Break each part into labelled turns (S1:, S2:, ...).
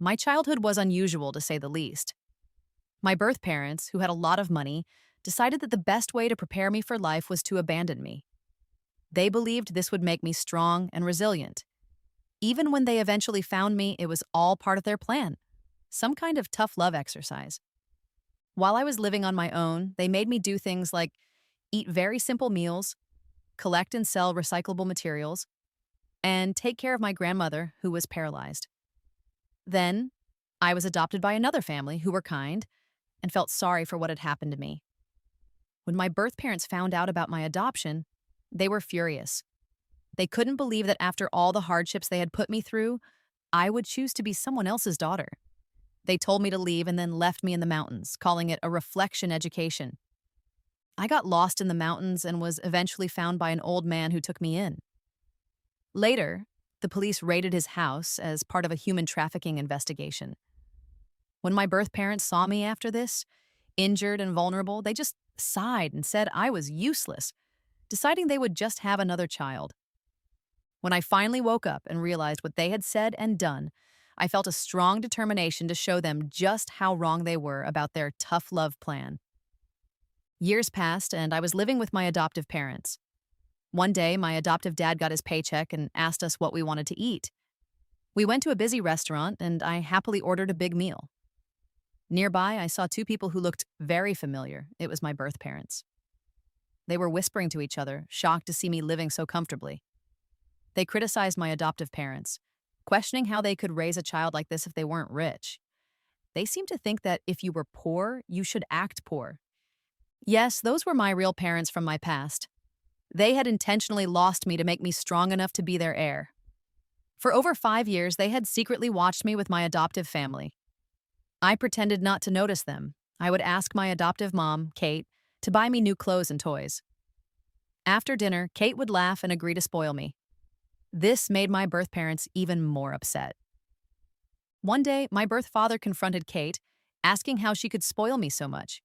S1: My childhood was unusual, to say the least. My birth parents, who had a lot of money, decided that the best way to prepare me for life was to abandon me. They believed this would make me strong and resilient. Even when they eventually found me, it was all part of their plan, some kind of tough love exercise. While I was living on my own, they made me do things like eat very simple meals, collect and sell recyclable materials, and take care of my grandmother, who was paralyzed. Then, I was adopted by another family who were kind and felt sorry for what had happened to me. When my birth parents found out about my adoption, they were furious. They couldn't believe that after all the hardships they had put me through, I would choose to be someone else's daughter. They told me to leave and then left me in the mountains, calling it a reflection education. I got lost in the mountains and was eventually found by an old man who took me in. Later, the police raided his house as part of a human trafficking investigation. When my birth parents saw me after this, injured and vulnerable, they just sighed and said I was useless, deciding they would just have another child. When I finally woke up and realized what they had said and done, I felt a strong determination to show them just how wrong they were about their tough love plan. Years passed, and I was living with my adoptive parents. One day, my adoptive dad got his paycheck and asked us what we wanted to eat. We went to a busy restaurant, and I happily ordered a big meal. Nearby, I saw two people who looked very familiar. It was my birth parents. They were whispering to each other, shocked to see me living so comfortably. They criticized my adoptive parents, questioning how they could raise a child like this if they weren't rich. They seemed to think that if you were poor, you should act poor. Yes, those were my real parents from my past. They had intentionally lost me to make me strong enough to be their heir. For over 5 years, they had secretly watched me with my adoptive family. I pretended not to notice them. I would ask my adoptive mom, Kate, to buy me new clothes and toys. After dinner, Kate would laugh and agree to spoil me. This made my birth parents even more upset. One day, my birth father confronted Kate, asking how she could spoil me so much.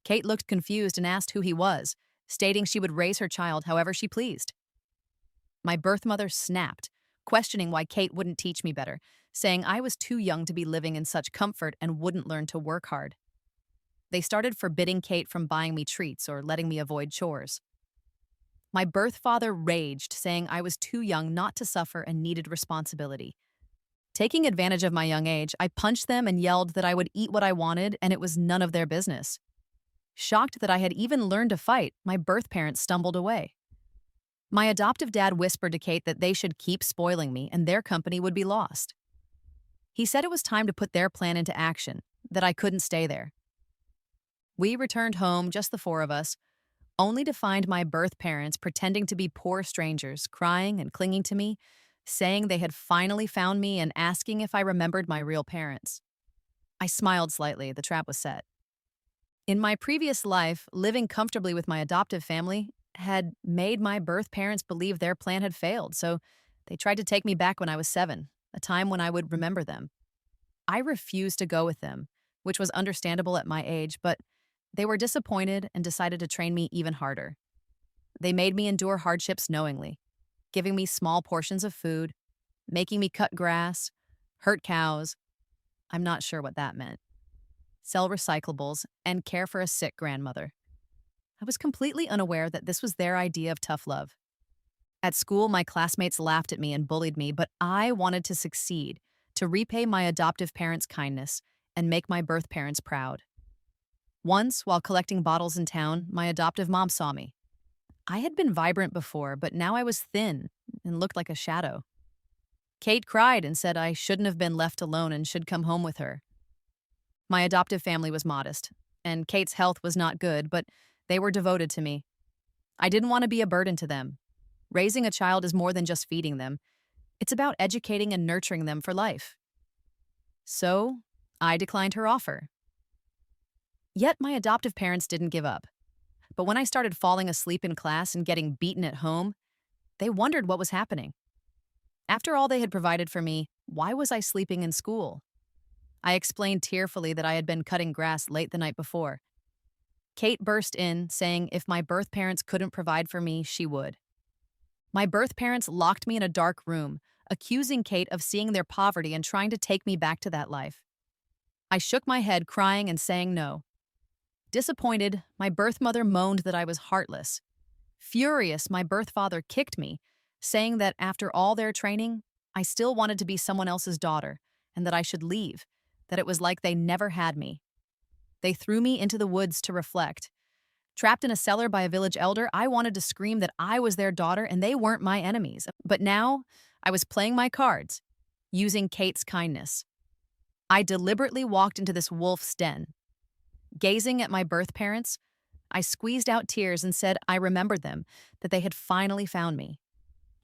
S1: Kate looked confused and asked who he was, stating she would raise her child however she pleased. My birth mother snapped, questioning why Kate wouldn't teach me better, saying I was too young to be living in such comfort and wouldn't learn to work hard. They started forbidding Kate from buying me treats or letting me avoid chores. My birth father raged, saying I was too young not to suffer and needed responsibility. Taking advantage of my young age, I punched them and yelled that I would eat what I wanted and it was none of their business. Shocked that I had even learned to fight, my birth parents stumbled away. My adoptive dad whispered to Kate that they should keep spoiling me and their company would be lost. He said it was time to put their plan into action, that I couldn't stay there. We returned home, just the four of us, only to find my birth parents pretending to be poor strangers, crying and clinging to me, saying they had finally found me and asking if I remembered my real parents. I smiled slightly. The trap was set. In my previous life, living comfortably with my adoptive family had made my birth parents believe their plan had failed, so they tried to take me back when I was 7, a time when I would remember them. I refused to go with them, which was understandable at my age, but they were disappointed and decided to train me even harder. They made me endure hardships knowingly, giving me small portions of food, making me cut grass, hurt cows. I'm not sure what that meant. Sell recyclables, and care for a sick grandmother. I was completely unaware that this was their idea of tough love. At school, my classmates laughed at me and bullied me, but I wanted to succeed, to repay my adoptive parents' kindness and make my birth parents proud. Once, while collecting bottles in town, my adoptive mom saw me. I had been vibrant before, but now I was thin and looked like a shadow. Kate cried and said I shouldn't have been left alone and should come home with her. My adoptive family was modest, and Kate's health was not good, but they were devoted to me. I didn't want to be a burden to them. Raising a child is more than just feeding them. It's about educating and nurturing them for life. So, I declined her offer. Yet my adoptive parents didn't give up. But when I started falling asleep in class and getting beaten at home, they wondered what was happening. After all they had provided for me, why was I sleeping in school? I explained tearfully that I had been cutting grass late the night before. Kate burst in, saying if my birth parents couldn't provide for me, she would. My birth parents locked me in a dark room, accusing Kate of seeing their poverty and trying to take me back to that life. I shook my head, crying and saying no. Disappointed, my birth mother moaned that I was heartless. Furious, my birth father kicked me, saying that after all their training, I still wanted to be someone else's daughter and that I should leave, that it was like they never had me. They threw me into the woods to reflect. Trapped in a cellar by a village elder, I wanted to scream that I was their daughter and they weren't my enemies. But now, I was playing my cards, using Kate's kindness. I deliberately walked into this wolf's den. Gazing at my birth parents, I squeezed out tears and said I remembered them, that they had finally found me.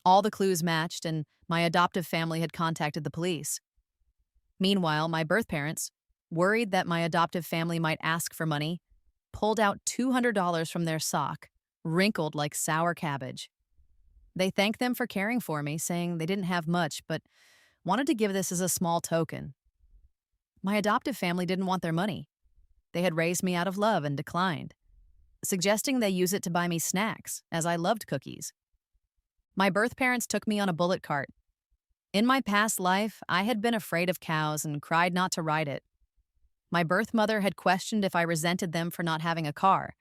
S1: All the clues matched, and my adoptive family had contacted the police. Meanwhile, my birth parents, worried that my adoptive family might ask for money, pulled out $200 from their sock, wrinkled like sour cabbage. They thanked them for caring for me, saying they didn't have much, but wanted to give this as a small token. My adoptive family didn't want their money. They had raised me out of love and declined, suggesting they use it to buy me snacks, as I loved cookies. My birth parents took me on a bullet cart. In my past life, I had been afraid of cows and cried not to ride it. My birth mother had questioned if I resented them for not having a car,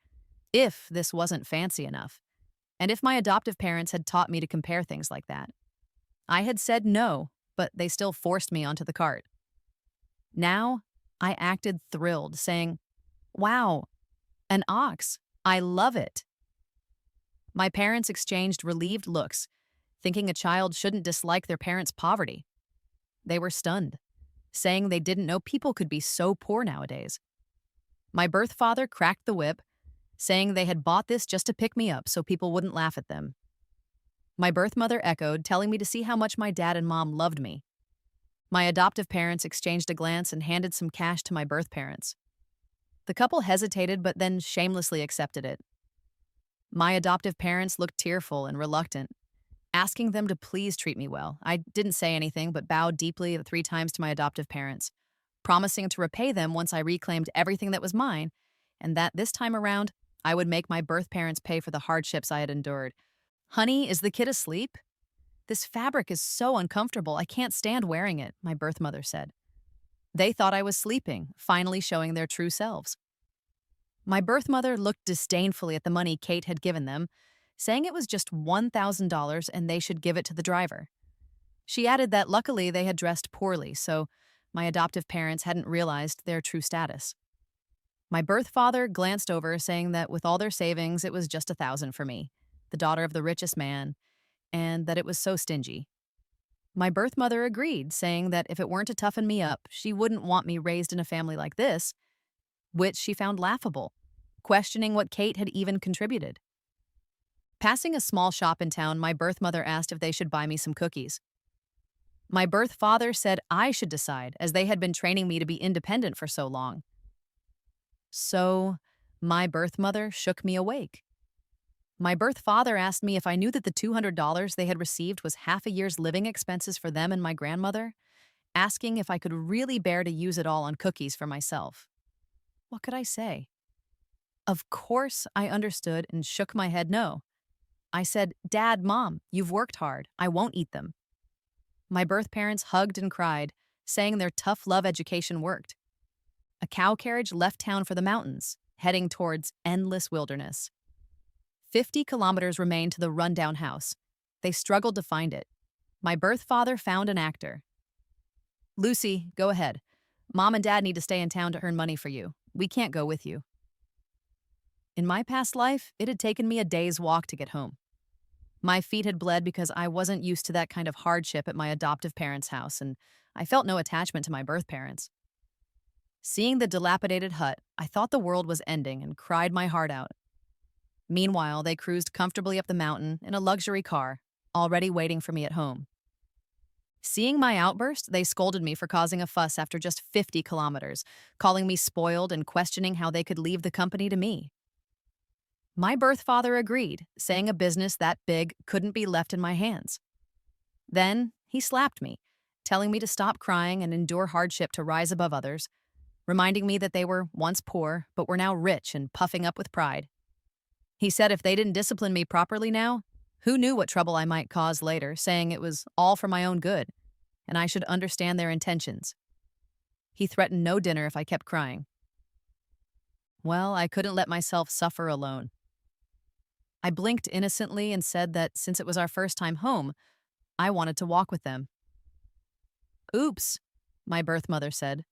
S1: if this wasn't fancy enough, and if my adoptive parents had taught me to compare things like that. I had said no, but they still forced me onto the cart. Now, I acted thrilled, saying, "Wow, an ox. I love it." My parents exchanged relieved looks, thinking a child shouldn't dislike their parents' poverty. They were stunned, saying they didn't know people could be so poor nowadays. My birth father cracked the whip, saying they had bought this just to pick me up so people wouldn't laugh at them. My birth mother echoed, telling me to see how much my dad and mom loved me. My adoptive parents exchanged a glance and handed some cash to my birth parents. The couple hesitated but then shamelessly accepted it. My adoptive parents looked tearful and reluctant, asking them to please treat me well. I didn't say anything but bowed deeply 3 times to my adoptive parents, promising to repay them once I reclaimed everything that was mine, and that this time around, I would make my birth parents pay for the hardships I had endured. "Honey, is the kid asleep? This fabric is so uncomfortable, I can't stand wearing it," my birth mother said. They thought I was sleeping, finally showing their true selves. My birth mother looked disdainfully at the money Kate had given them, saying it was just $1,000 and they should give it to the driver. She added that luckily they had dressed poorly, so my adoptive parents hadn't realized their true status. My birth father glanced over, saying that with all their savings, it was just $1,000 for me, the daughter of the richest man, and that it was so stingy. My birth mother agreed, saying that if it weren't to toughen me up, she wouldn't want me raised in a family like this, which she found laughable, questioning what Kate had even contributed. Passing a small shop in town, my birth mother asked if they should buy me some cookies. My birth father said I should decide, as they had been training me to be independent for so long. So, my birth mother shook me awake. My birth father asked me if I knew that the $200 they had received was half a year's living expenses for them and my grandmother, asking if I could really bear to use it all on cookies for myself. What could I say? Of course, I understood and shook my head no. I said, "Dad, Mom, you've worked hard. I won't eat them." My birth parents hugged and cried, saying their tough love education worked. A cow carriage left town for the mountains, heading towards endless wilderness. 50 kilometers remained to the rundown house. They struggled to find it. My birth father found an actor. "Lucy, go ahead. Mom and Dad need to stay in town to earn money for you. We can't go with you." In my past life, it had taken me a day's walk to get home. My feet had bled because I wasn't used to that kind of hardship at my adoptive parents' house, and I felt no attachment to my birth parents. Seeing the dilapidated hut, I thought the world was ending and cried my heart out. Meanwhile, they cruised comfortably up the mountain in a luxury car, already waiting for me at home. Seeing my outburst, they scolded me for causing a fuss after just 50 kilometers, calling me spoiled and questioning how they could leave the company to me. My birth father agreed, saying a business that big couldn't be left in my hands. Then he slapped me, telling me to stop crying and endure hardship to rise above others, reminding me that they were once poor but were now rich and puffing up with pride. He said if they didn't discipline me properly now, Who knew what trouble I might cause later, saying it was all for my own good, and I should understand their intentions. He threatened no dinner if I kept crying. Well, I couldn't let myself suffer alone. I blinked innocently and said that since it was our first time home, I wanted to walk with them. Oops, my birth mother said,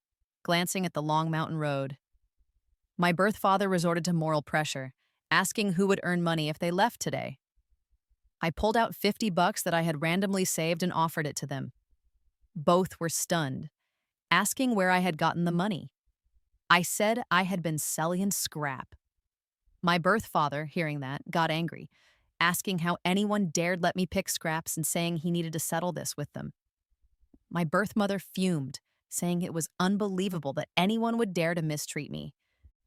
S1: glancing at the long mountain road. My birth father resorted to moral pressure, asking who would earn money if they left today. I pulled out $50 that I had randomly saved and offered it to them. Both were stunned, asking where I had gotten the money. I said I had been selling scrap. My birth father, hearing that, got angry, asking how anyone dared let me pick scraps and saying he needed to settle this with them. My birth mother fumed, saying it was unbelievable that anyone would dare to mistreat me.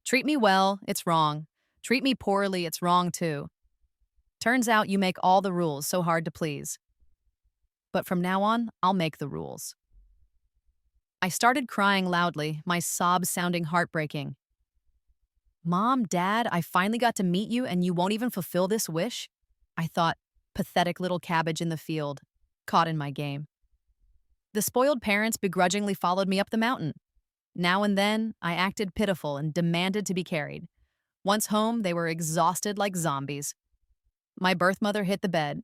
S1: Treat me well, it's wrong. Treat me poorly, it's wrong too. Turns out you make all the rules so hard to please. But from now on, I'll make the rules. I started crying loudly, my sobs sounding heartbreaking. Mom, Dad, I finally got to meet you and you won't even fulfill this wish? I thought, pathetic little cabbage in the field, caught in my game. The spoiled parents begrudgingly followed me up the mountain. Now and then, I acted pitiful and demanded to be carried. Once home, they were exhausted like zombies. My birth mother hit the bed.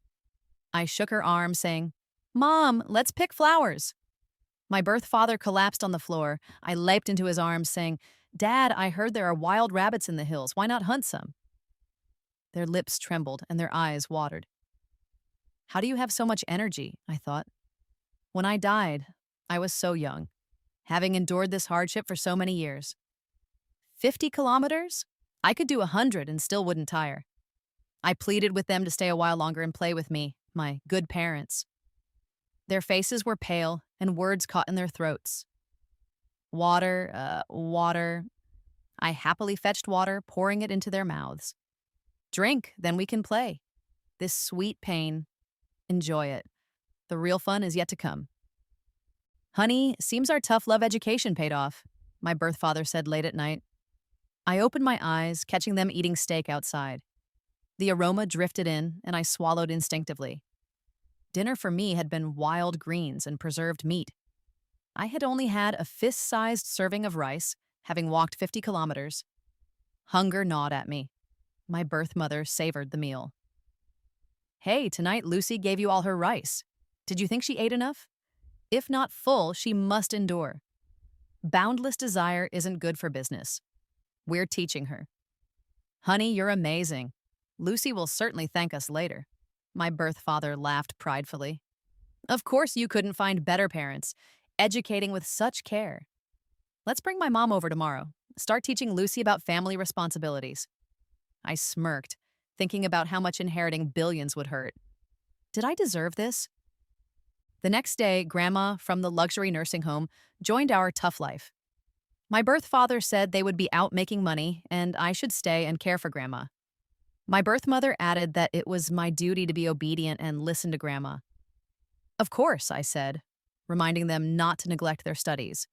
S1: I shook her arm, saying, Mom, let's pick flowers. My birth father collapsed on the floor. I leaped into his arms, saying, Dad, I heard there are wild rabbits in the hills. Why not hunt some? Their lips trembled and their eyes watered. How do you have so much energy? I thought. When I died, I was so young, having endured this hardship for so many years. 50 kilometers? I could do 100 and still wouldn't tire. I pleaded with them to stay a while longer and play with me, my good parents. Their faces were pale and words caught in their throats. Water. I happily fetched water, pouring it into their mouths. Drink, then we can play. This sweet pain, enjoy it. The real fun is yet to come. Honey, seems our tough love education paid off, my birth father said late at night. I opened my eyes, catching them eating steak outside. The aroma drifted in, and I swallowed instinctively. Dinner for me had been wild greens and preserved meat. I had only had a fist-sized serving of rice, having walked 50 kilometers. Hunger gnawed at me. My birth mother savored the meal. Hey, tonight Lucy gave you all her rice. Did you think she ate enough? If not full, she must endure. Boundless desire isn't good for business. We're teaching her. Honey, you're amazing. Lucy will certainly thank us later. My birth father laughed pridefully. Of course you couldn't find better parents, educating with such care. Let's bring my mom over tomorrow. Start teaching Lucy about family responsibilities. I smirked, thinking about how much inheriting billions would hurt. Did I deserve this? The next day, Grandma from the luxury nursing home joined our tough life. My birth father said they would be out making money, and I should stay and care for Grandma. My birth mother added that it was my duty to be obedient and listen to Grandma. Of course, I said, reminding them not to neglect their studies.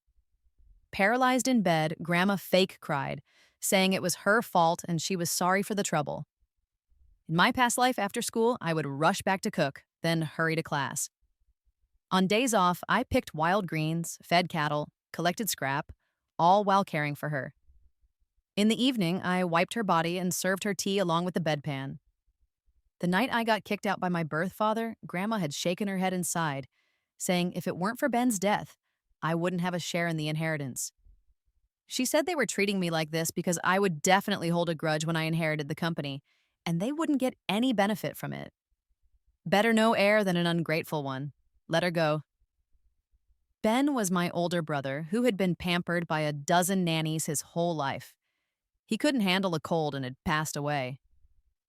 S1: Paralyzed in bed, Grandma fake cried, saying it was her fault and she was sorry for the trouble. In my past life after school, I would rush back to cook, then hurry to class. On days off, I picked wild greens, fed cattle, collected scrap, all while caring for her. In the evening, I wiped her body and served her tea along with the bedpan. The night I got kicked out by my birth father, Grandma had shaken her head and sighed, saying if it weren't for Ben's death, I wouldn't have a share in the inheritance. She said they were treating me like this because I would definitely hold a grudge when I inherited the company, and they wouldn't get any benefit from it. Better no heir than an ungrateful one. Let her go. Ben was my older brother who had been pampered by a dozen nannies his whole life. He couldn't handle a cold and had passed away.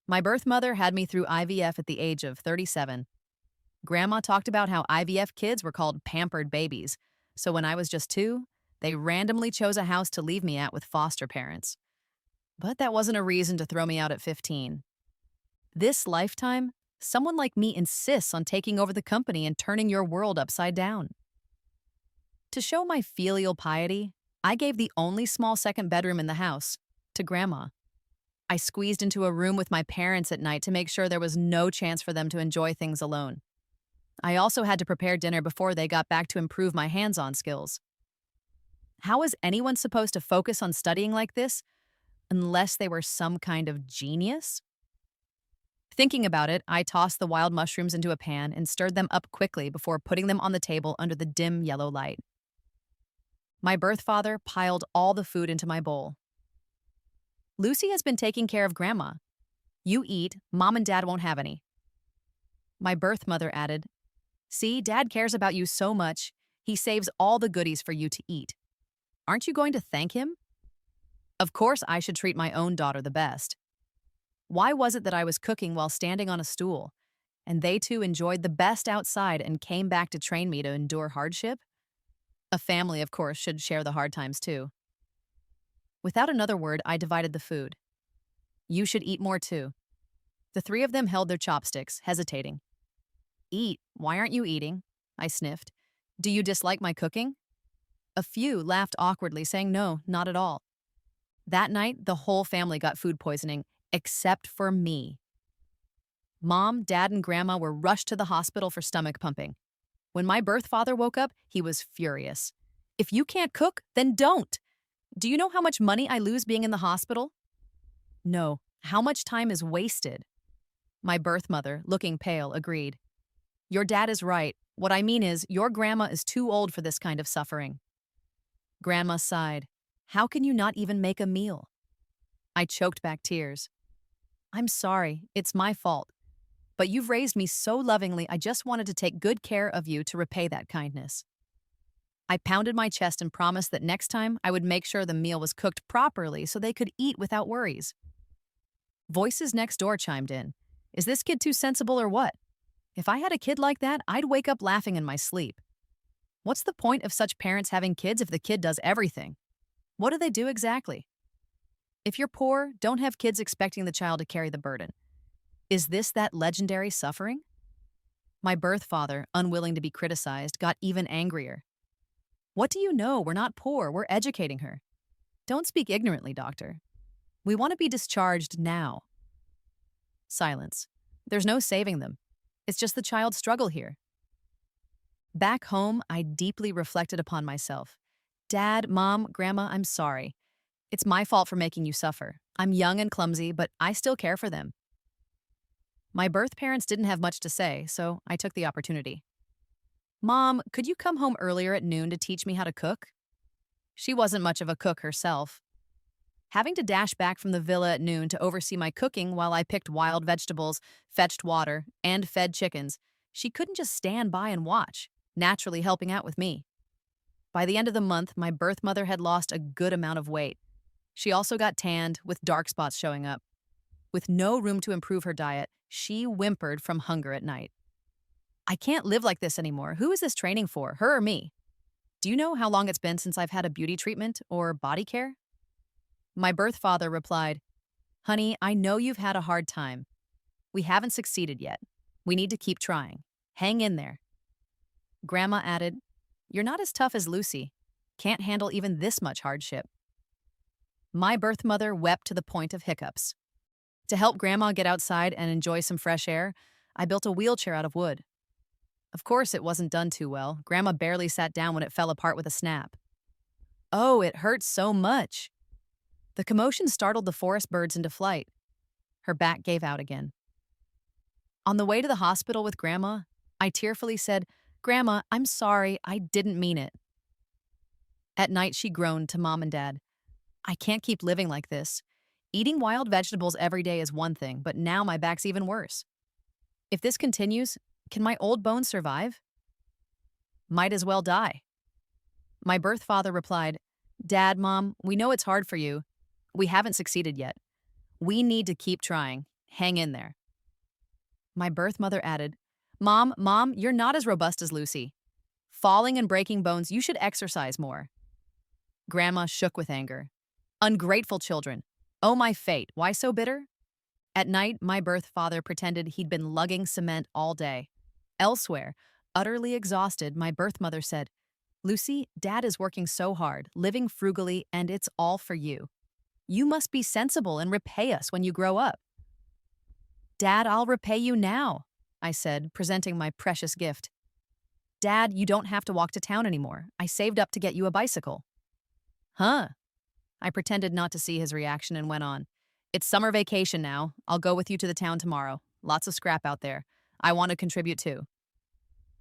S1: My birth mother had me through IVF at the age of 37. Grandma talked about how IVF kids were called pampered babies, so when I was just 2, they randomly chose a house to leave me at with foster parents. But that wasn't a reason to throw me out at 15. This lifetime, someone like me insists on taking over the company and turning your world upside down. To show my filial piety, I gave the only small second bedroom in the house to Grandma. I squeezed into a room with my parents at night to make sure there was no chance for them to enjoy things alone. I also had to prepare dinner before they got back to improve my hands-on skills. How is anyone supposed to focus on studying like this unless they were some kind of genius? Thinking about it, I tossed the wild mushrooms into a pan and stirred them up quickly before putting them on the table under the dim yellow light. My birth father piled all the food into my bowl. Lucy has been taking care of Grandma. You eat, Mom and Dad won't have any. My birth mother added, See, Dad cares about you so much, he saves all the goodies for you to eat. Aren't you going to thank him? Of course I should treat my own daughter the best. Why was it that I was cooking while standing on a stool, and they too enjoyed the best outside and came back to train me to endure hardship? A family, of course, should share the hard times too. Without another word, I divided the food. You should eat more too. The three of them held their chopsticks, hesitating. Eat? Why aren't you eating? I sniffed. Do you dislike my cooking? A few laughed awkwardly, saying no, not at all. That night, the whole family got food poisoning, except for me. Mom, Dad, and Grandma were rushed to the hospital for stomach pumping. When my birth father woke up, he was furious. If you can't cook, then don't. Do you know how much money I lose being in the hospital? No. How much time is wasted? My birth mother, looking pale, agreed. Your dad is right. What I mean is, your grandma is too old for this kind of suffering. Grandma sighed. How can you not even make a meal? I choked back tears. I'm sorry. It's my fault. But you've raised me so lovingly, I just wanted to take good care of you to repay that kindness. I pounded my chest and promised that next time I would make sure the meal was cooked properly so they could eat without worries. Voices next door chimed in. Is this kid too sensible or what? If I had a kid like that, I'd wake up laughing in my sleep. What's the point of such parents having kids if the kid does everything? What do they do exactly? If you're poor, don't have kids expecting the child to carry the burden. Is this that legendary suffering? My birth father, unwilling to be criticized, got even angrier. What do you know? We're not poor. We're educating her. Don't speak ignorantly, doctor. We want to be discharged now. Silence. There's no saving them. It's just the child's struggle here. Back home, I deeply reflected upon myself. Dad, Mom, Grandma, I'm sorry. It's my fault for making you suffer. I'm young and clumsy, but I still care for them. My birth parents didn't have much to say, so I took the opportunity. Mom, could you come home earlier at noon to teach me how to cook? She wasn't much of a cook herself. Having to dash back from the villa at noon to oversee my cooking while I picked wild vegetables, fetched water, and fed chickens, she couldn't just stand by and watch, naturally helping out with me. By the end of the month, my birth mother had lost a good amount of weight. She also got tanned, with dark spots showing up. With no room to improve her diet, she whimpered from hunger at night. I can't live like this anymore. Who is this training for, her or me? Do you know how long it's been since I've had a beauty treatment or body care? My birth father replied, Honey, I know you've had a hard time. We haven't succeeded yet. We need to keep trying. Hang in there. Grandma added, You're not as tough as Lucy. Can't handle even this much hardship. My birth mother wept to the point of hiccups. To help Grandma get outside and enjoy some fresh air, I built a wheelchair out of wood. Of course, it wasn't done too well. Grandma barely sat down when it fell apart with a snap. Oh, it hurts so much. The commotion startled the forest birds into flight. Her back gave out again. On the way to the hospital with Grandma, I tearfully said, Grandma, I'm sorry, I didn't mean it. At night, she groaned to Mom and Dad. I can't keep living like this. Eating wild vegetables every day is one thing, but now my back's even worse. If this continues, can my old bones survive? Might as well die. My birth father replied, Dad, Mom, we know it's hard for you. We haven't succeeded yet. We need to keep trying. Hang in there. My birth mother added, Mom, you're not as robust as Lucy. Falling and breaking bones, you should exercise more. Grandma shook with anger. Ungrateful children. Oh, my fate. Why so bitter? At night, my birth father pretended he'd been lugging cement all day. Elsewhere, utterly exhausted, my birth mother said, Lucy, Dad is working so hard, living frugally, and it's all for you. You must be sensible and repay us when you grow up." "Dad, I'll repay you now," I said, presenting my precious gift. "Dad, you don't have to walk to town anymore. I saved up to get you a bicycle." "Huh?" I pretended not to see his reaction and went on. "It's summer vacation now. I'll go with you to the town tomorrow. Lots of scrap out there. I want to contribute too."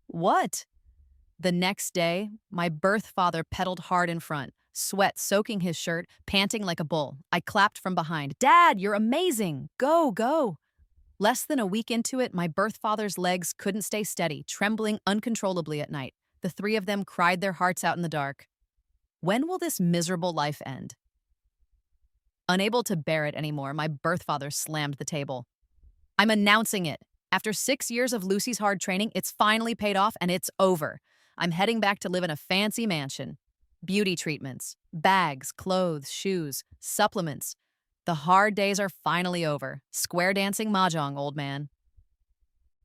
S1: "What?" The next day, my birth father pedaled hard in front, sweat soaking his shirt, panting like a bull. I clapped from behind. "Dad, you're amazing! Go, go!" Less than a week into it, my birth father's legs couldn't stay steady, trembling uncontrollably at night. The three of them cried their hearts out in the dark. When will this miserable life end? Unable to bear it anymore, my birth father slammed the table. "I'm announcing it. After 6 years of Lucy's hard training, it's finally paid off and it's over. I'm heading back to live in a fancy mansion. Beauty treatments, bags, clothes, shoes, supplements. The hard days are finally over. Square dancing mahjong, old man."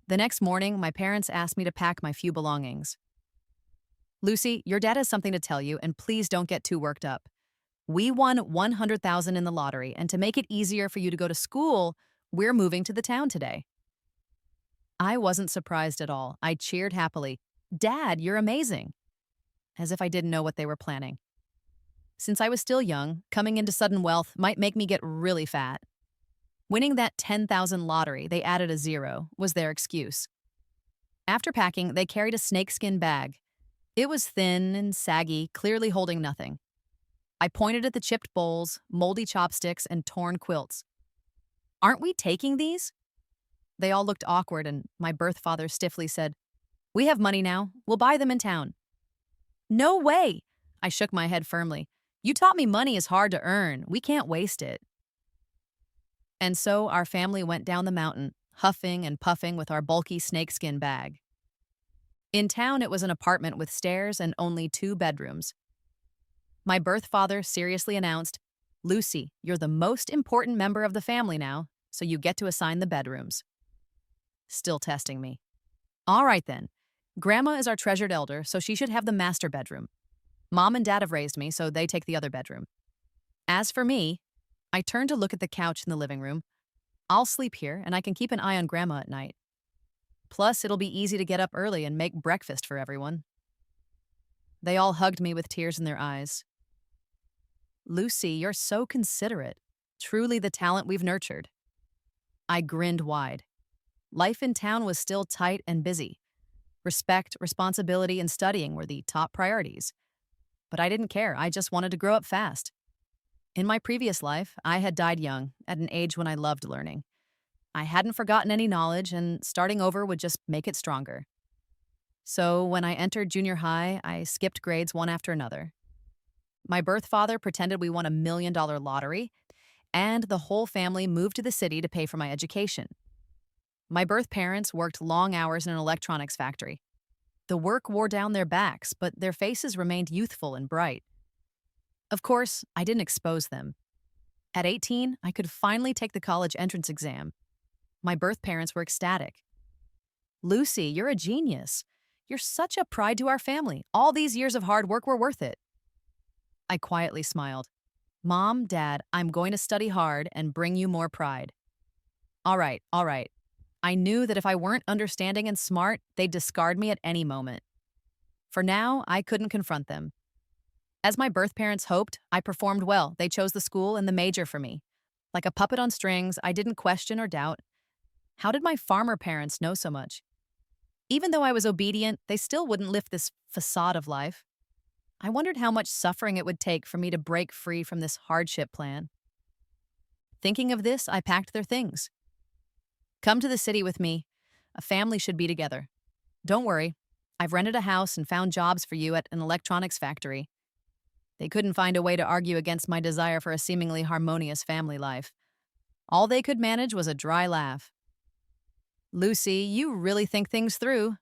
S1: The next morning, my parents asked me to pack my few belongings. "Lucy, your dad has something to tell you, and please don't get too worked up. We won 100,000 in the lottery, and to make it easier for you to go to school, we're moving to the town today." I wasn't surprised at all. I cheered happily. "Dad, you're amazing." As if I didn't know what they were planning. Since I was still young, coming into sudden wealth might make me get really fat. Winning that 10,000 lottery, they added a zero, was their excuse. After packing, they carried a snakeskin bag. It was thin and saggy, clearly holding nothing. I pointed at the chipped bowls, moldy chopsticks, and torn quilts. "Aren't we taking these?" They all looked awkward, and my birth father stiffly said, "We have money now. We'll buy them in town." "No way!" I shook my head firmly. "You taught me money is hard to earn. We can't waste it." And so our family went down the mountain, huffing and puffing with our bulky snakeskin bag. In town, it was an apartment with stairs and only 2 bedrooms. My birth father seriously announced, "Lucy, you're the most important member of the family now, so you get to assign the bedrooms." Still testing me. "All right then. Grandma is our treasured elder, so she should have the master bedroom. Mom and Dad have raised me, so they take the other bedroom. As for me," I turned to look at the couch in the living room, "I'll sleep here, and I can keep an eye on Grandma at night. Plus, it'll be easy to get up early and make breakfast for everyone." They all hugged me with tears in their eyes. "Lucy, you're so considerate. Truly the talent we've nurtured." I grinned wide. Life in town was still tight and busy. Respect, responsibility, and studying were the top priorities. But I didn't care. I just wanted to grow up fast. In my previous life, I had died young, at an age when I loved learning. I hadn't forgotten any knowledge, and starting over would just make it stronger. So when I entered junior high, I skipped grades one after another. My birth father pretended we won a $1 million lottery, and the whole family moved to the city to pay for my education. My birth parents worked long hours in an electronics factory. The work wore down their backs, but their faces remained youthful and bright. Of course, I didn't expose them. At 18, I could finally take the college entrance exam. My birth parents were ecstatic. "Lucy, you're a genius. You're such a pride to our family. All these years of hard work were worth it." I quietly smiled. "Mom, Dad, I'm going to study hard and bring you more pride." All right, all right. I knew that if I weren't understanding and smart, they'd discard me at any moment. For now, I couldn't confront them. As my birth parents hoped, I performed well. They chose the school and the major for me. Like a puppet on strings, I didn't question or doubt. How did my farmer parents know so much? Even though I was obedient, they still wouldn't lift this facade of life. I wondered how much suffering it would take for me to break free from this hardship plan. Thinking of this, I packed their things. "Come to the city with me. A family should be together. Don't worry, I've rented a house and found jobs for you at an electronics factory." They couldn't find a way to argue against my desire for a seemingly harmonious family life. All they could manage was a dry laugh. "Lucy, you really think things through."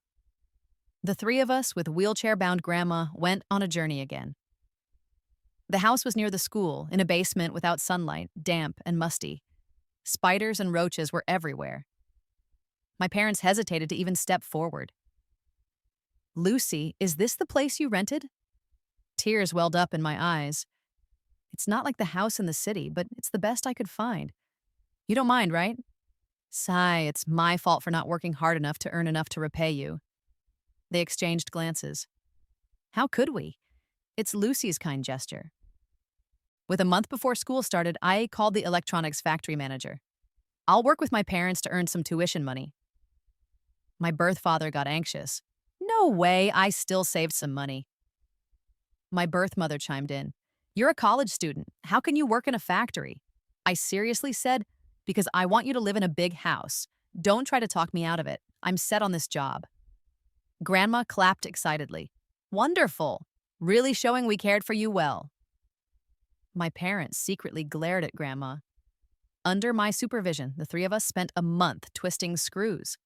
S1: The 3 of us, with wheelchair-bound Grandma, went on a journey again. The house was near the school, in a basement without sunlight, damp and musty. Spiders and roaches were everywhere. My parents hesitated to even step forward. "Lucy, is this the place you rented?" Tears welled up in my eyes. It's not like the house in the city, but it's the best I could find. You don't mind, right? Sigh, it's my fault for not working hard enough to earn enough to repay you. They exchanged glances. How could we? It's Lucy's kind gesture. With a month before school started, I called the electronics factory manager. I'll work with my parents to earn some tuition money. My birth father got anxious. No way, I still saved some money. My birth mother chimed in. You're a college student. How can you work in a factory? I seriously said, because I want you to live in a big house. Don't try to talk me out of it. I'm set on this job. Grandma clapped excitedly. Wonderful. Really showing we cared for you well. My parents secretly glared at Grandma. Under my supervision, the three of us spent a month twisting screws.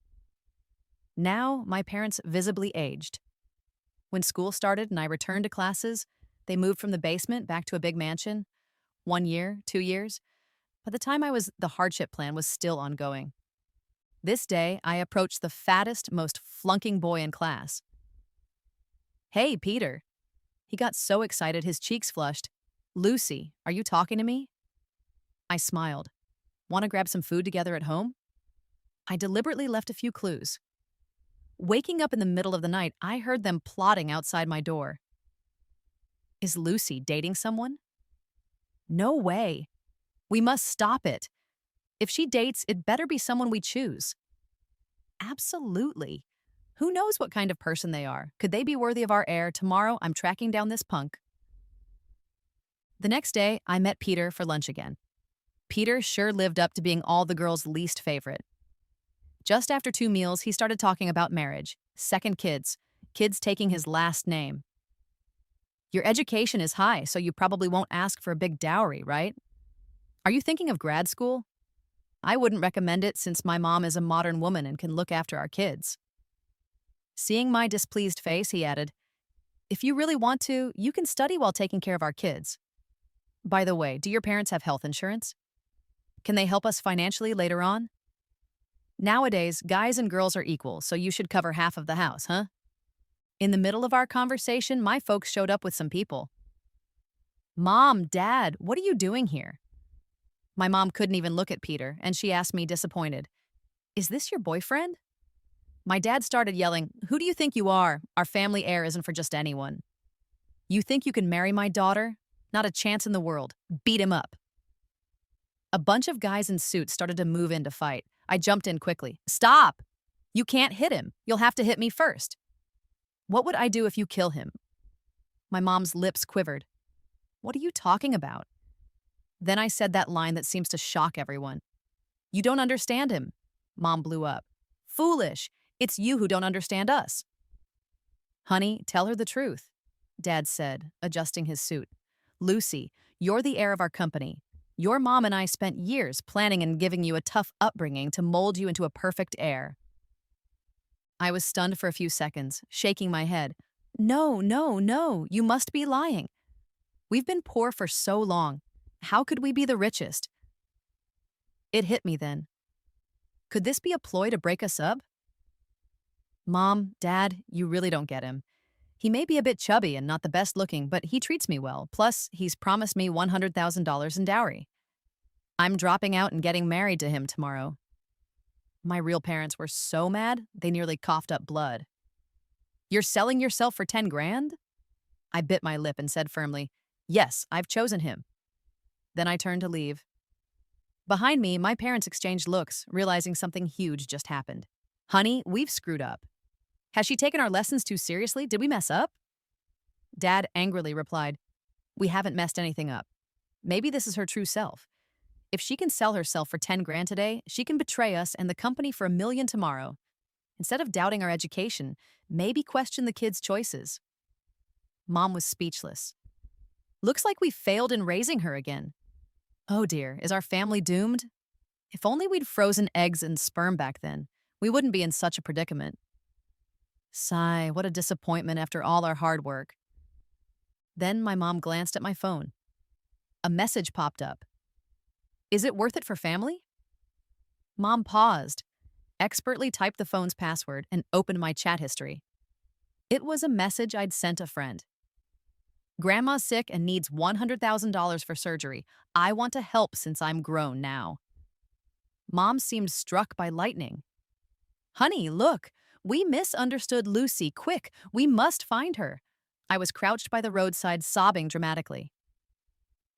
S1: Now, my parents visibly aged. When school started and I returned to classes, they moved from the basement back to a big mansion. 1 year, 2 years. By the time the hardship plan was still ongoing. This day, I approached the fattest, most flunking boy in class. Hey, Peter. He got so excited his cheeks flushed. Lucy, are you talking to me? I smiled. Want to grab some food together at home? I deliberately left a few clues. Waking up in the middle of the night, I heard them plotting outside my door. Is Lucy dating someone? No way. We must stop it. If she dates, it better be someone we choose. Absolutely. Who knows what kind of person they are? Could they be worthy of our heir? Tomorrow, I'm tracking down this punk. The next day, I met Peter for lunch again. Peter sure lived up to being all the girls' least favorite. Just after 2 meals, he started talking about marriage, second kids taking his last name. Your education is high, so you probably won't ask for a big dowry, right? Are you thinking of grad school? I wouldn't recommend it since my mom is a modern woman and can look after our kids. Seeing my displeased face, he added, if you really want to, you can study while taking care of our kids. By the way, do your parents have health insurance? Can they help us financially later on? Nowadays, guys and girls are equal, so you should cover half of the house, huh? In the middle of our conversation, my folks showed up with some people. Mom, Dad, what are you doing here? My mom couldn't even look at Peter, and she asked me disappointed, is this your boyfriend? My dad started yelling, who do you think you are? Our family heir isn't for just anyone. You think you can marry my daughter? Not a chance in the world. Beat him up. A bunch of guys in suits started to move in to fight. I jumped in quickly. Stop! You can't hit him. You'll have to hit me first. What would I do if you kill him? My mom's lips quivered. What are you talking about? Then I said that line that seems to shock everyone. You don't understand him. Mom blew up. Foolish. It's you who don't understand us. Honey, tell her the truth, Dad said, adjusting his suit. Lucy, you're the heir of our company. Your mom and I spent years planning and giving you a tough upbringing to mold you into a perfect heir. I was stunned for a few seconds, shaking my head. No, no, no, you must be lying. We've been poor for so long. How could we be the richest? It hit me then. Could this be a ploy to break us up? Mom, Dad, you really don't get him. He may be a bit chubby and not the best looking, but he treats me well. Plus, he's promised me $100,000 in dowry. I'm dropping out and getting married to him tomorrow. My real parents were so mad, they nearly coughed up blood. You're selling yourself for 10 grand? I bit my lip and said firmly, yes, I've chosen him. Then I turned to leave. Behind me, my parents exchanged looks, realizing something huge just happened. Honey, we've screwed up. Has she taken our lessons too seriously? Did we mess up? Dad angrily replied, we haven't messed anything up. Maybe this is her true self. If she can sell herself for 10 grand today, she can betray us and the company for $1 million tomorrow. Instead of doubting our education, maybe question the kids' choices. Mom was speechless. Looks like we failed in raising her again. Oh dear, is our family doomed? If only we'd frozen eggs and sperm back then, we wouldn't be in such a predicament. Sigh, what a disappointment after all our hard work. Then my mom glanced at my phone. A message popped up. Is it worth it for family? Mom paused, expertly typed the phone's password, and opened my chat history. It was a message I'd sent a friend. Grandma's sick and needs $100,000 for surgery. I want to help since I'm grown now. Mom seemed struck by lightning. Honey, look, we misunderstood Lucy. Quick, we must find her. I was crouched by the roadside, sobbing dramatically.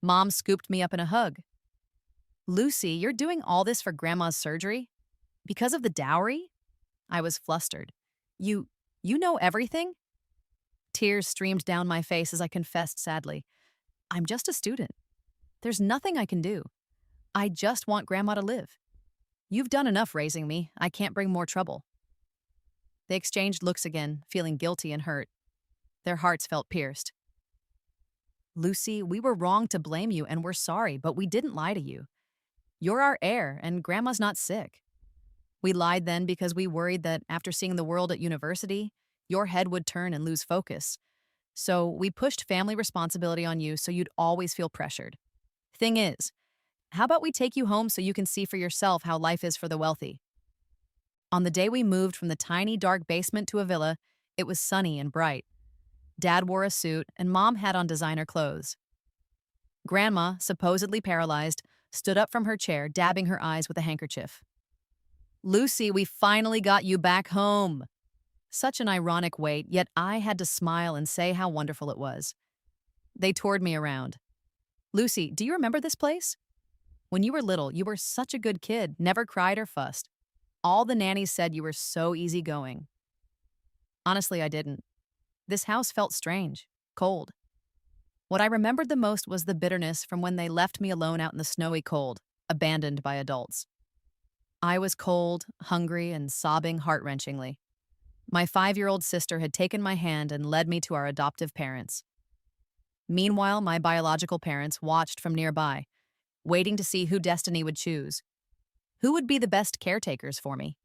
S1: Mom scooped me up in a hug. Lucy, you're doing all this for Grandma's surgery? Because of the dowry? I was flustered. You, you know everything? Tears streamed down my face as I confessed sadly. I'm just a student. There's nothing I can do. I just want Grandma to live. You've done enough raising me. I can't bring more trouble. They exchanged looks again, feeling guilty and hurt. Their hearts felt pierced. Lucy, we were wrong to blame you and we're sorry, but we didn't lie to you. You're our heir and Grandma's not sick. We lied then because we worried that after seeing the world at university, your head would turn and lose focus. So we pushed family responsibility on you so you'd always feel pressured. Thing is, how about we take you home so you can see for yourself how life is for the wealthy? On the day we moved from the tiny, dark basement to a villa, it was sunny and bright. Dad wore a suit and Mom had on designer clothes. Grandma, supposedly paralyzed, stood up from her chair, dabbing her eyes with a handkerchief. Lucy, we finally got you back home. Such an ironic wait, yet I had to smile and say how wonderful it was. They toured me around. Lucy, do you remember this place? When you were little, you were such a good kid, never cried or fussed. All the nannies said you were so easygoing. Honestly, I didn't. This house felt strange, cold. What I remembered the most was the bitterness from when they left me alone out in the snowy cold, abandoned by adults. I was cold, hungry, and sobbing heart-wrenchingly. My 5-year-old sister had taken my hand and led me to our adoptive parents. Meanwhile, my biological parents watched from nearby, waiting to see who destiny would choose. Who would be the best caretakers for me?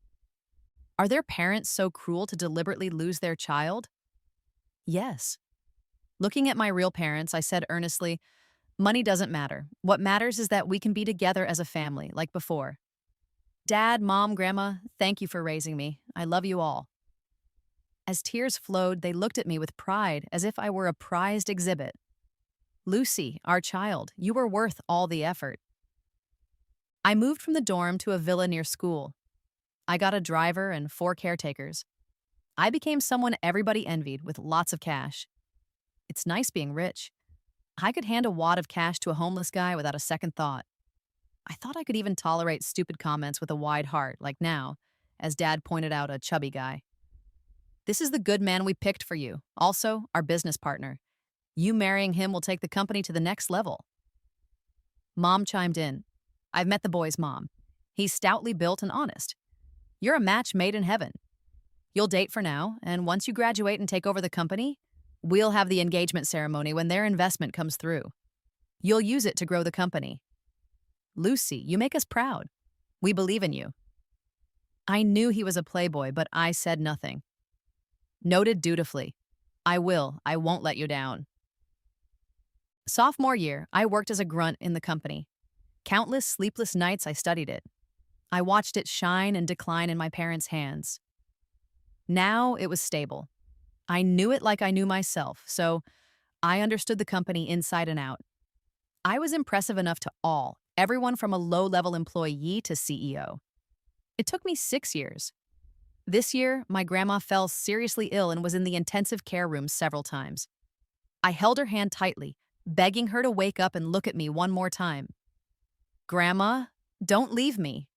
S1: Are their parents so cruel to deliberately lose their child? Yes. Looking at my real parents, I said earnestly, money doesn't matter. What matters is that we can be together as a family, like before. Dad, Mom, Grandma, thank you for raising me. I love you all. As tears flowed, they looked at me with pride, as if I were a prized exhibit. Lucy, our child, you were worth all the effort. I moved from the dorm to a villa near school. I got a driver and 4 caretakers. I became someone everybody envied with lots of cash. It's nice being rich. I could hand a wad of cash to a homeless guy without a second thought. I thought I could even tolerate stupid comments with a wide heart, like now, as Dad pointed out a chubby guy. This is the good man we picked for you, also our business partner. You marrying him will take the company to the next level. Mom chimed in. I've met the boy's mom. He's stoutly built and honest. You're a match made in heaven. You'll date for now, and once you graduate and take over the company, we'll have the engagement ceremony when their investment comes through. You'll use it to grow the company. Lucy, you make us proud. We believe in you. I knew he was a playboy, but I said nothing. Noted dutifully. I won't let you down. Sophomore year, I worked as a grunt in the company. Countless sleepless nights I studied it. I watched it shine and decline in my parents' hands. Now it was stable. I knew it like I knew myself, so I understood the company inside and out. I was impressive enough to all, everyone from a low-level employee to CEO. It took me 6 years. This year, my grandma fell seriously ill and was in the intensive care room several times. I held her hand tightly, begging her to wake up and look at me one more time. Grandma, don't leave me.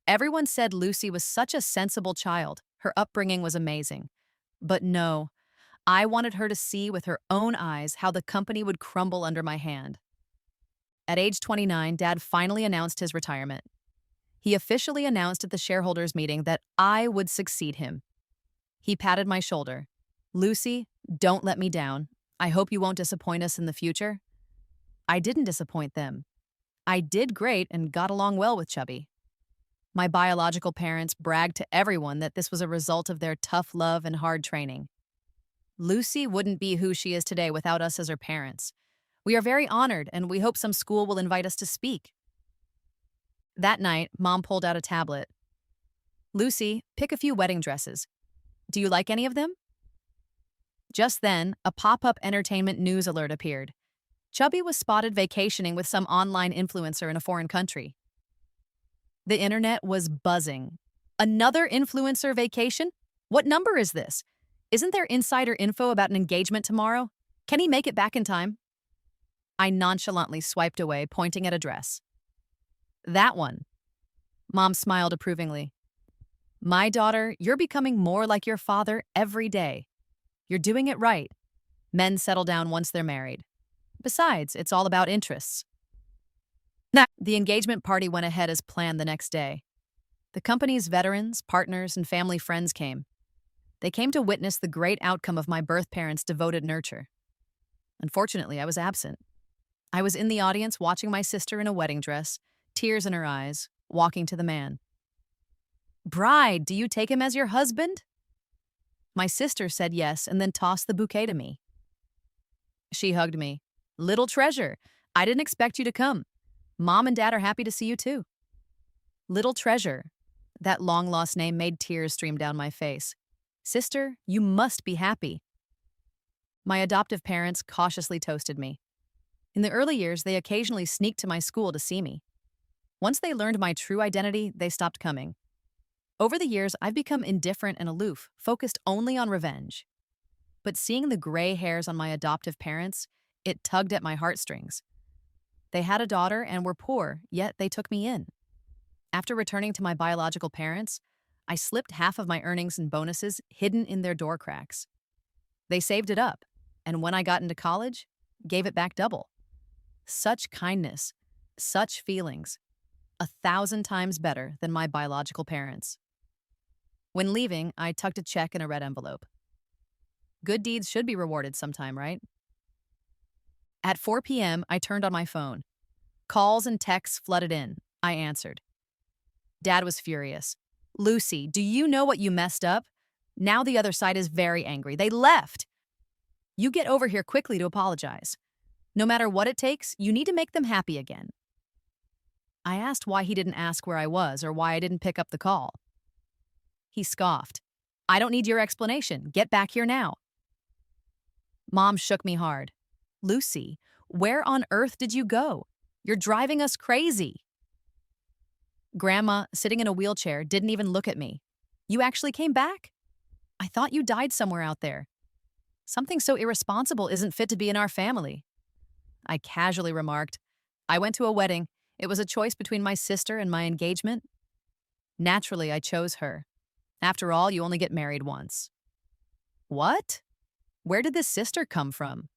S1: Everyone said Lucy was such a sensible child. Her upbringing was amazing. But no, I wanted her to see with her own eyes how the company would crumble under my hand. At age 29, Dad finally announced his retirement. He officially announced at the shareholders' meeting that I would succeed him. He patted my shoulder. Lucy, don't let me down. I hope you won't disappoint us in the future. I didn't disappoint them. I did great and got along well with Chubby. My biological parents bragged to everyone that this was a result of their tough love and hard training. Lucy wouldn't be who she is today without us as her parents. We are very honored, and we hope some school will invite us to speak. That night, Mom pulled out a tablet. Lucy, pick a few wedding dresses. Do you like any of them? Just then, a pop-up entertainment news alert appeared. Chubby was spotted vacationing with some online influencer in a foreign country. The internet was buzzing. Another influencer vacation? What number is this? Isn't there insider info about an engagement tomorrow? Can he make it back in time? I nonchalantly swiped away, pointing at a dress. That one. Mom smiled approvingly. My daughter, you're becoming more like your father every day. You're doing it right. Men settle down once they're married. Besides, it's all about interests. The engagement party went ahead as planned the next day. The company's veterans, partners, and family friends came. They came to witness the great outcome of my birth parents' devoted nurture. Unfortunately, I was absent. I was in the audience watching my sister in a wedding dress, tears in her eyes, walking to the man. Bride, do you take him as your husband? My sister said yes and then tossed the bouquet to me. She hugged me. Little treasure, I didn't expect you to come. Mom and Dad are happy to see you too. Little treasure. That long-lost name made tears stream down my face. Sister, you must be happy. My adoptive parents cautiously toasted me. In the early years, they occasionally sneaked to my school to see me. Once they learned my true identity, they stopped coming. Over the years, I've become indifferent and aloof, focused only on revenge. But seeing the gray hairs on my adoptive parents, it tugged at my heartstrings. They had a daughter and were poor, yet they took me in. After returning to my biological parents, I slipped half of my earnings and bonuses hidden in their door cracks. They saved it up, and when I got into college, gave it back double. Such kindness, such feelings, 1,000 times better than my biological parents. When leaving, I tucked a check in a red envelope. Good deeds should be rewarded sometime, right? At 4 p.m., I turned on my phone. Calls and texts flooded in. I answered. Dad was furious. Lucy, do you know what you messed up? Now the other side is very angry. They left. You get over here quickly to apologize. No matter what it takes, you need to make them happy again. I asked why he didn't ask where I was or why I didn't pick up the call. He scoffed. I don't need your explanation. Get back here now. Mom shook me hard. Lucy, where on earth did you go? You're driving us crazy. Grandma, sitting in a wheelchair, didn't even look at me. You actually came back? I thought you died somewhere out there. Something so irresponsible isn't fit to be in our family. I casually remarked. I went to a wedding. It was a choice between my sister and my engagement. Naturally, I chose her. After all, you only get married once. What? Where did this sister come from?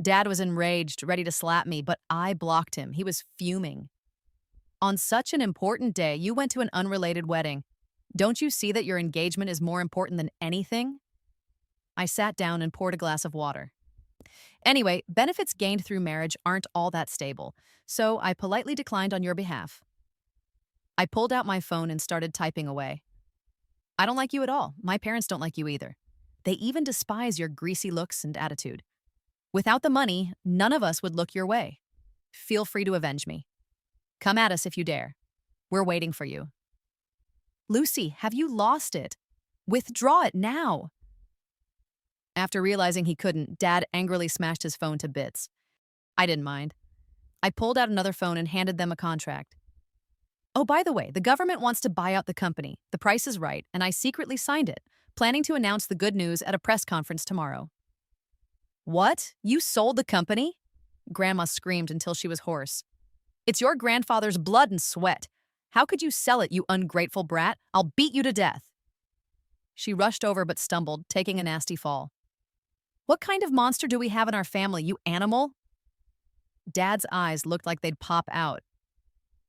S1: Dad was enraged, ready to slap me, but I blocked him. He was fuming. On such an important day, you went to an unrelated wedding. Don't you see that your engagement is more important than anything? I sat down and poured a glass of water. Anyway, benefits gained through marriage aren't all that stable, so I politely declined on your behalf. I pulled out my phone and started typing away. I don't like you at all. My parents don't like you either. They even despise your greasy looks and attitude. Without the money, none of us would look your way. Feel free to avenge me. Come at us if you dare. We're waiting for you. Lucy, have you lost it? Withdraw it now. After realizing he couldn't, Dad angrily smashed his phone to bits. I didn't mind. I pulled out another phone and handed them a contract. Oh, by the way, the government wants to buy out the company. The price is right, and I secretly signed it, planning to announce the good news at a press conference tomorrow. What? You sold the company? Grandma screamed until she was hoarse. It's your grandfather's blood and sweat. How could you sell it, you ungrateful brat? I'll beat you to death. She rushed over but stumbled, taking a nasty fall. What kind of monster do we have in our family, you animal? Dad's eyes looked like they'd pop out.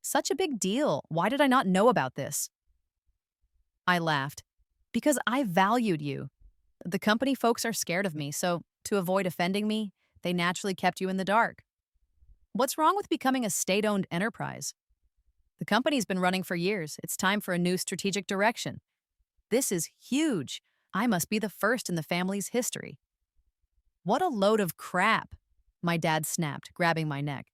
S1: Such a big deal. Why did I not know about this? I laughed. Because I valued you. The company folks are scared of me, so to avoid offending me, they naturally kept you in the dark. What's wrong with becoming a state-owned enterprise? The company's been running for years. It's time for a new strategic direction. This is huge. I must be the first in the family's history. What a load of crap, my dad snapped, grabbing my neck.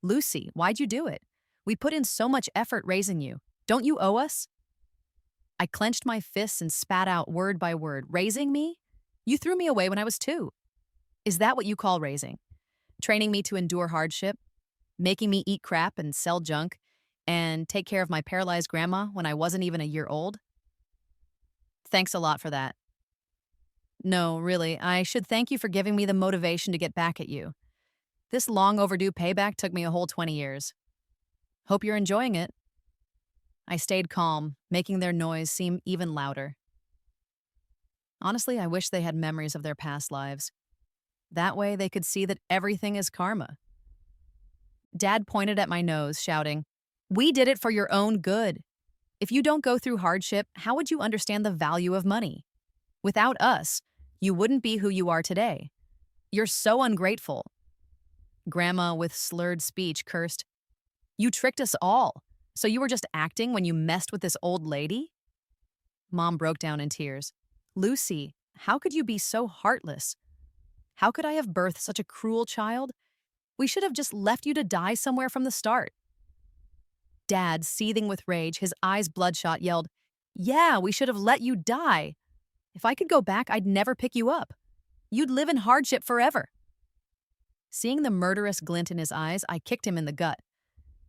S1: Lucy, why'd you do it? We put in so much effort raising you. Don't you owe us? I clenched my fists and spat out word by word. Raising me? You threw me away when I was 2. Is that what you call raising? Training me to endure hardship? Making me eat crap and sell junk? And take care of my paralyzed grandma when I wasn't even a year old? Thanks a lot for that. No, really, I should thank you for giving me the motivation to get back at you. This long overdue payback took me a whole 20 years. Hope you're enjoying it. I stayed calm, making their noise seem even louder. Honestly, I wish they had memories of their past lives. That way they could see that everything is karma. Dad pointed at my nose, shouting, "We did it for your own good. If you don't go through hardship, how would you understand the value of money? Without us, you wouldn't be who you are today. You're so ungrateful." Grandma, with slurred speech, cursed, "You tricked us all. So you were just acting when you messed with this old lady?" Mom broke down in tears. "Lucy, how could you be so heartless? How could I have birthed such a cruel child? We should have just left you to die somewhere from the start." Dad, seething with rage, his eyes bloodshot, yelled, "Yeah, we should have let you die. If I could go back, I'd never pick you up. You'd live in hardship forever." Seeing the murderous glint in his eyes, I kicked him in the gut.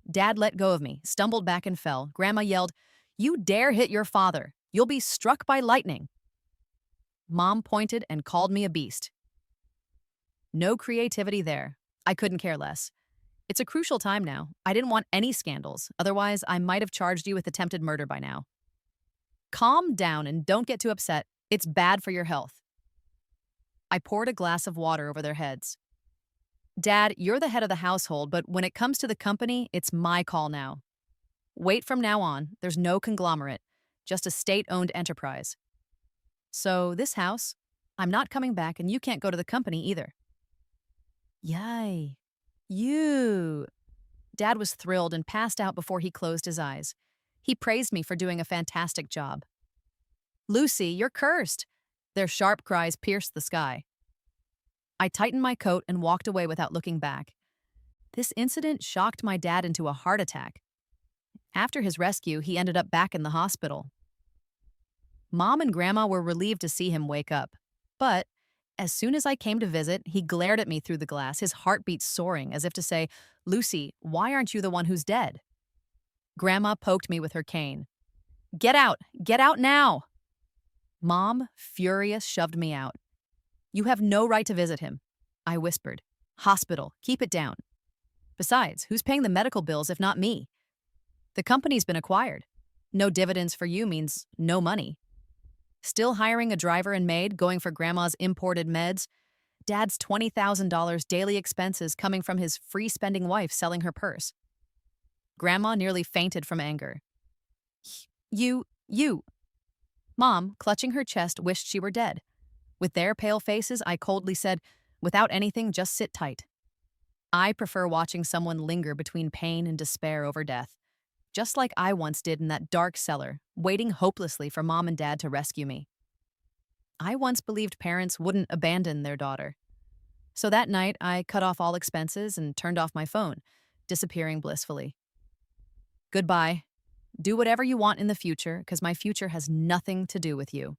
S1: Dad let go of me, stumbled back and fell. Grandma yelled, "You dare hit your father. You'll be struck by lightning." Mom pointed and called me a beast. No creativity there. I couldn't care less. It's a crucial time now. I didn't want any scandals. Otherwise, I might have charged you with attempted murder by now. Calm down and don't get too upset. It's bad for your health. I poured a glass of water over their heads. Dad, you're the head of the household, but when it comes to the company, it's my call now. Wait, from now on, there's no conglomerate, just a state-owned enterprise. So this house, I'm not coming back and you can't go to the company either. Yay. You. Dad was thrilled and passed out before he closed his eyes. He praised me for doing a fantastic job. "Lucy, you're cursed." Their sharp cries pierced the sky. I tightened my coat and walked away without looking back. This incident shocked my dad into a heart attack. After his rescue, he ended up back in the hospital. Mom and Grandma were relieved to see him wake up. But as soon as I came to visit, he glared at me through the glass, his heartbeat soaring, as if to say, "Lucy, why aren't you the one who's dead?" Grandma poked me with her cane. Get out! Get out now!" Mom, furious, shoved me out. "You have no right to visit him," I whispered. "Hospital, keep it down. Besides, who's paying the medical bills if not me? The company's been acquired. No dividends for you means no money. Still hiring a driver and maid, going for Grandma's imported meds. Dad's $20,000 daily expenses coming from his free-spending wife selling her purse." Grandma nearly fainted from anger. You. Mom, clutching her chest, wished she were dead. With their pale faces, I coldly said, "Without anything, just sit tight." I prefer watching someone linger between pain and despair over death, just like I once did in that dark cellar, waiting hopelessly for Mom and Dad to rescue me. I once believed parents wouldn't abandon their daughter. So that night, I cut off all expenses and turned off my phone, disappearing blissfully. Goodbye. Do whatever you want in the future, because my future has nothing to do with you.